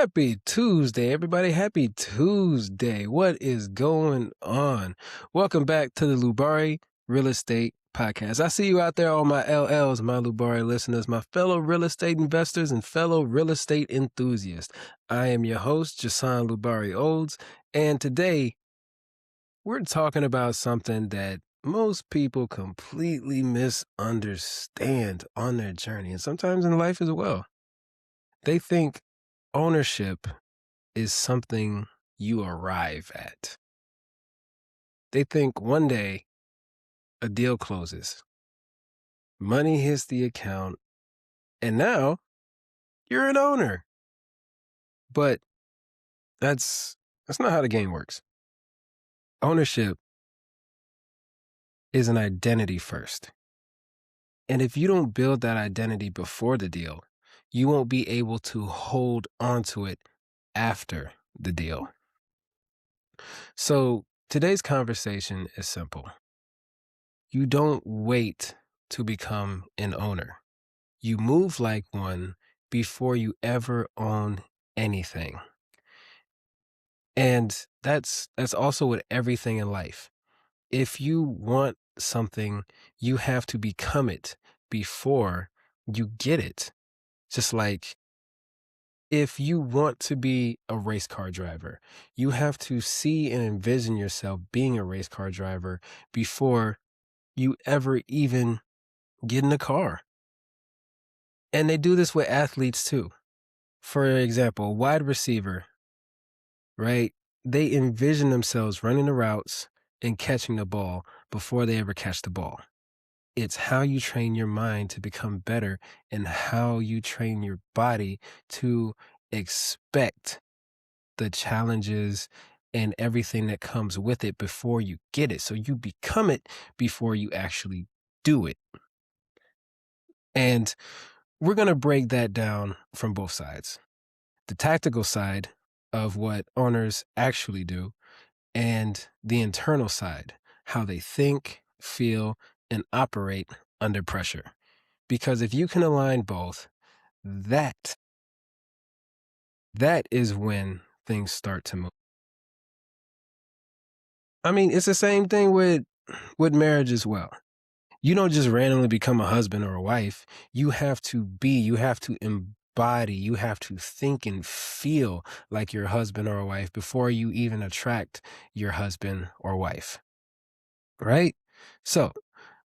Happy Tuesday, everybody. Happy Tuesday. What is going on? Welcome back to the Lubari Real Estate Podcast. I see you out there, all my LLs, my Lubari listeners, my fellow real estate investors and fellow real estate enthusiasts. I am your host, Jason Lubari Olds, and today we're talking about something that most people completely misunderstand on their journey, and sometimes in life as well. They think ownership is something you arrive at. They think one day a deal closes, money hits the account, and now you're an owner. But that's not how the game works. Ownership is an identity first. And if you don't build that identity before the deal, you won't be able to hold onto it after the deal. So today's conversation is simple. You don't wait to become an owner. You move like one before you ever own anything. And that's also with everything in life. If you want something, you have to become it before you get it. Just like if you want to be a race car driver, you have to see and envision yourself being a race car driver before you ever even get in a car. And they do this with athletes too. For example, a wide receiver, right? They envision themselves running the routes and catching the ball before they ever catch the ball. It's how you train your mind to become better and how you train your body to expect the challenges and everything that comes with it before you get it. So you become it before you actually do it. And we're going to break that down from both sides. The tactical side of what owners actually do and the internal side, how they think, feel, and operate under pressure. Because if you can align both, that is when things start to move. I mean, it's the same thing with marriage as well. You don't just randomly become a husband or a wife. You have to embody, you have to think and feel like your husband or a wife before you even attract your husband or wife. Right? So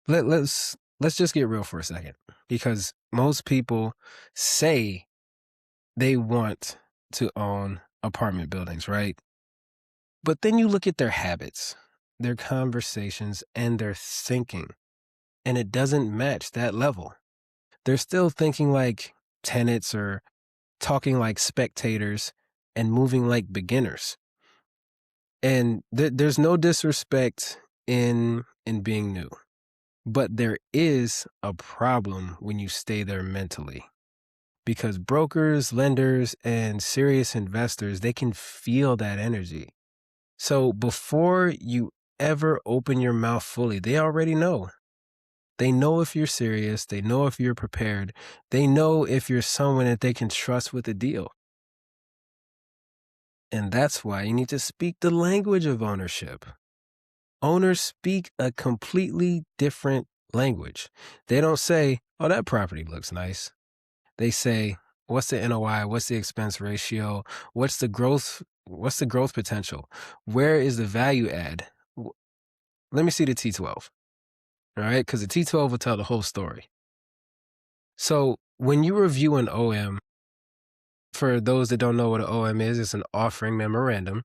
let's just get real for a second, because most people say they want to own apartment buildings, right? But then you look at their habits, their conversations, and their thinking, and it doesn't match that level. They're still thinking like tenants or talking like spectators and moving like beginners. And there's no disrespect in being new, but there is a problem when you stay there mentally. Because brokers, lenders, and serious investors, they can feel that energy. So before you ever open your mouth fully, they already know. They know if you're serious. They know if you're prepared. They know if you're someone that they can trust with a deal. And that's why you need to speak the language of ownership. Owners speak a completely different language. They don't say, oh, that property looks nice. They say, what's the NOI? What's the expense ratio? What's the growth potential? Where is the value add? Let me see the T12. All right, because the T12 will tell the whole story. So when you review an OM, for those that don't know what an OM is, it's an offering memorandum.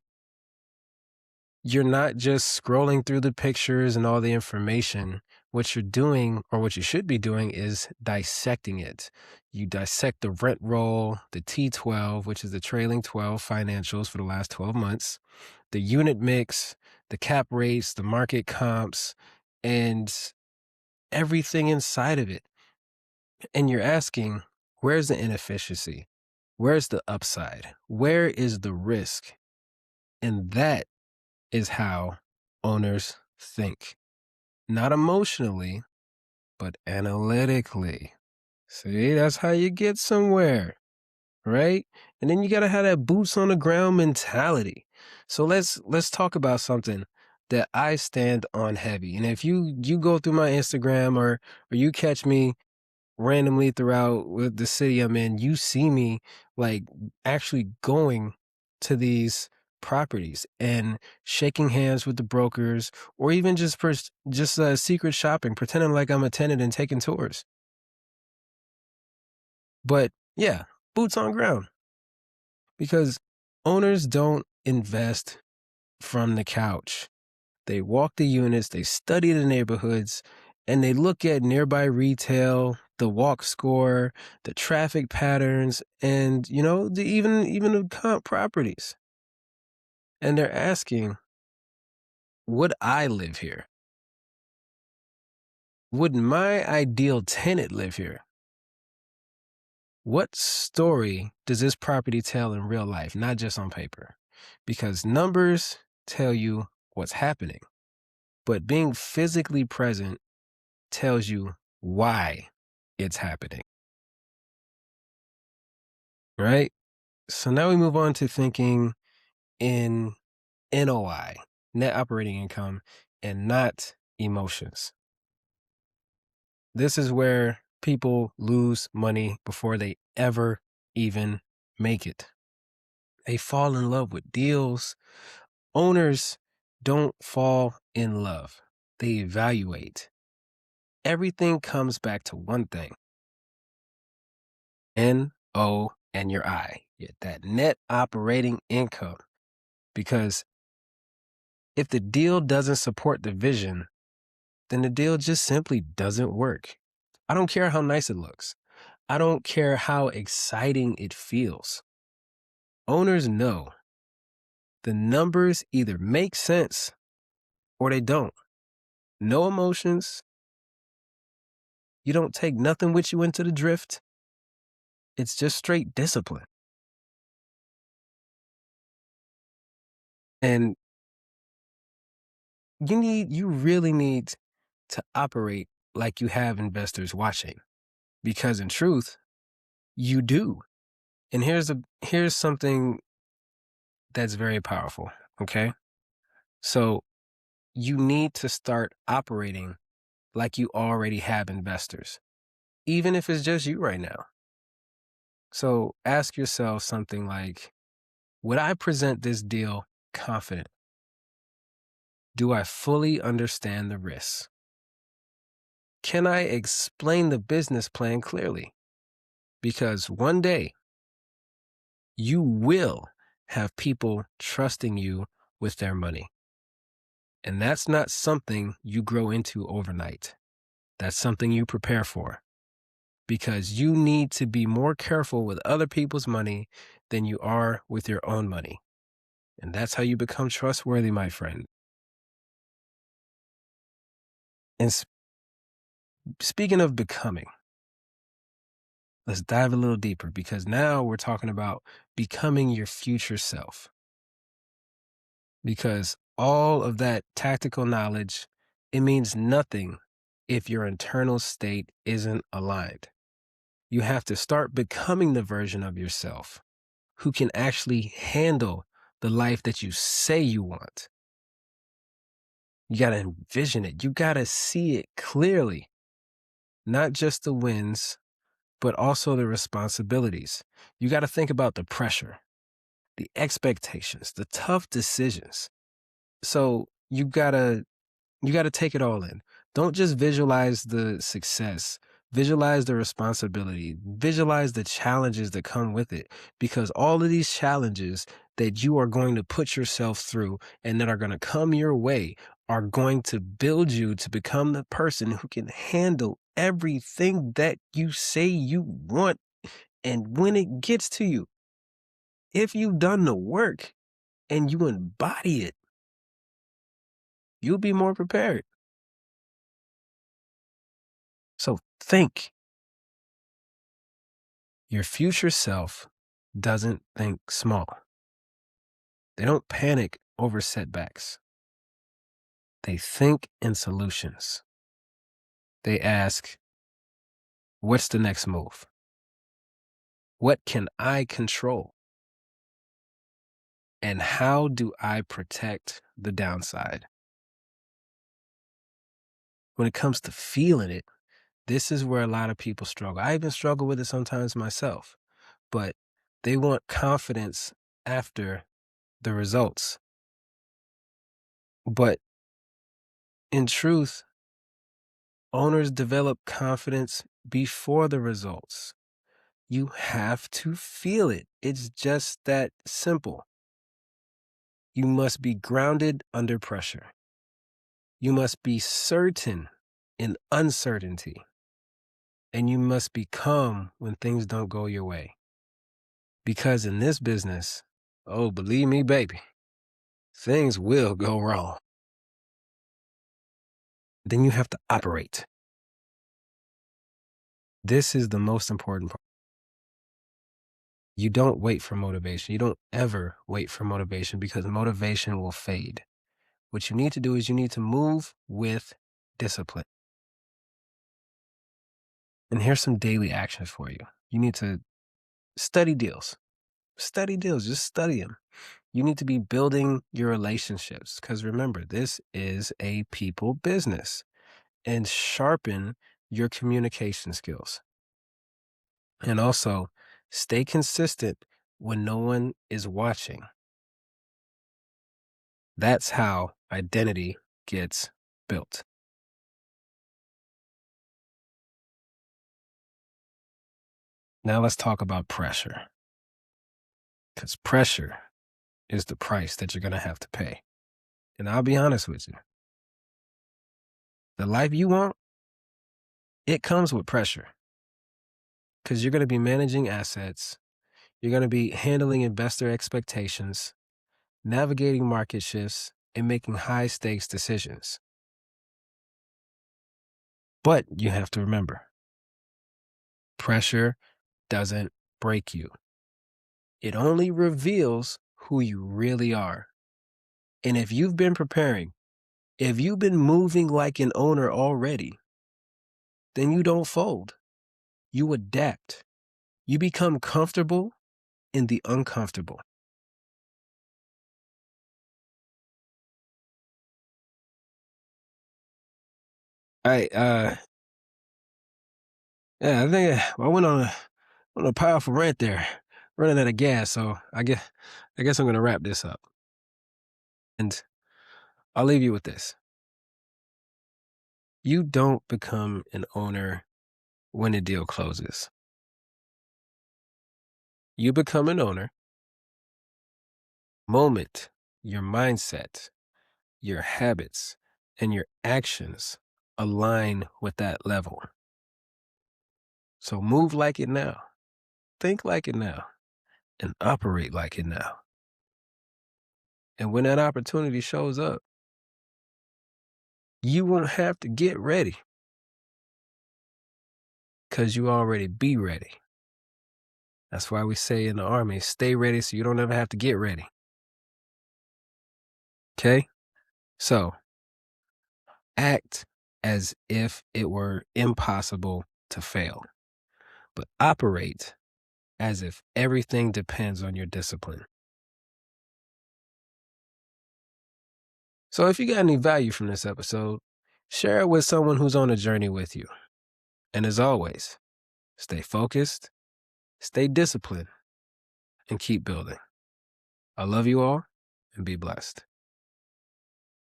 You're not just scrolling through the pictures and all the information. What you're doing, or what you should be doing, is dissecting it. You dissect the rent roll, the T12, which is the trailing 12 financials for the last 12 months, the unit mix, the cap rates, the market comps, and everything inside of it. And you're asking, where's the inefficiency? Where's the upside? Where is the risk? And that is how owners think. Not emotionally, but analytically. See, that's how you get somewhere, right? And then you gotta have that boots on the ground mentality. So let's talk about something that I stand on heavy. And if you go through my Instagram or you catch me randomly throughout with the city I'm in, you see me like actually going to these properties and shaking hands with the brokers, or even just secret shopping, pretending like I'm a tenant and taking tours. But yeah, boots on ground, because owners don't invest from the couch. They walk the units, they study the neighborhoods, and they look at nearby retail, the walk score, the traffic patterns, and even the comp properties. And they're asking, would I live here? Would my ideal tenant live here? What story does this property tell in real life, not just on paper? Because numbers tell you what's happening, but being physically present tells you why it's happening, right? So now we move on to thinking in NOI, net operating income, and not emotions. This is where people lose money before they ever even make it. They fall in love with deals. Owners don't fall in love, they evaluate. Everything comes back to one thing: NO and your I, that net operating income. Because if the deal doesn't support the vision, then the deal just simply doesn't work. I don't care how nice it looks. I don't care how exciting it feels. Owners know the numbers either make sense or they don't. No emotions. You don't take nothing with you into the drift. It's just straight discipline. And you really need to operate like you have investors watching, because in truth, you do. And here's something that's very powerful, okay? So you need to start operating like you already have investors, even if it's just you right now. So ask yourself something like, would I present this deal confident? Do I fully understand the risks? Can I explain the business plan clearly? Because one day you will have people trusting you with their money. And that's not something you grow into overnight. That's something you prepare for, because you need to be more careful with other people's money than you are with your own money. And that's how you become trustworthy, my friend. And speaking of becoming, let's dive a little deeper, because now we're talking about becoming your future self. Because all of that tactical knowledge, it means nothing if your internal state isn't aligned. You have to start becoming the version of yourself who can actually handle the life that you say you want. You got to envision it. You got to see it clearly, not just the wins, but also the responsibilities. You got to think about the pressure, the expectations, the tough decisions. So you got to take it all in. Don't just visualize the success. Visualize the responsibility. Visualize the challenges that come with it, because all of these challenges that you are going to put yourself through and that are going to come your way are going to build you to become the person who can handle everything that you say you want. And when it gets to you, if you've done the work and you embody it, you'll be more prepared. So think. Your future self doesn't think small. They don't panic over setbacks. They think in solutions. They ask, what's the next move? What can I control? And how do I protect the downside? When it comes to feeling it, this is where a lot of people struggle. I even struggle with it sometimes myself, but they want confidence after the results. But in truth, owners develop confidence before the results. You have to feel it. It's just that simple. You must be grounded under pressure. You must be certain in uncertainty. And you must be calm when things don't go your way. Because in this business, oh, believe me, baby, things will go wrong. Then you have to operate. This is the most important part. You don't wait for motivation. You don't ever wait for motivation because motivation will fade. What you need to do is you need to move with discipline. And here's some daily actions for you. You need to study deals. Study deals, just study them. You need to be building your relationships because remember, this is a people business, and sharpen your communication skills. And also stay consistent when no one is watching. That's how identity gets built. Now let's talk about pressure, because pressure is the price that you're going to have to pay. And I'll be honest with you, the life you want, it comes with pressure because you're going to be managing assets. You're going to be handling investor expectations, navigating market shifts, and making high stakes decisions. But you have to remember, pressure doesn't break you. It only reveals who you really are. And if you've been preparing, if you've been moving like an owner already, then you don't fold. You adapt. You become comfortable in the uncomfortable. All right, yeah, I think I went on a powerful rant there, running out of gas. So I guess I'm gonna wrap this up, and I'll leave you with this: you don't become an owner when a deal closes. You become an owner moment your mindset, your habits, and your actions align with that level. So move like it now, think like it now, and operate like it now. And when that opportunity shows up, you won't have to get ready because you already be ready. That's why we say in the Army, stay ready so you don't ever have to get ready. Okay? So act as if it were impossible to fail, but operate as if everything depends on your discipline. So if you got any value from this episode, share it with someone who's on a journey with you. And as always, stay focused, stay disciplined, and keep building. I love you all, and be blessed.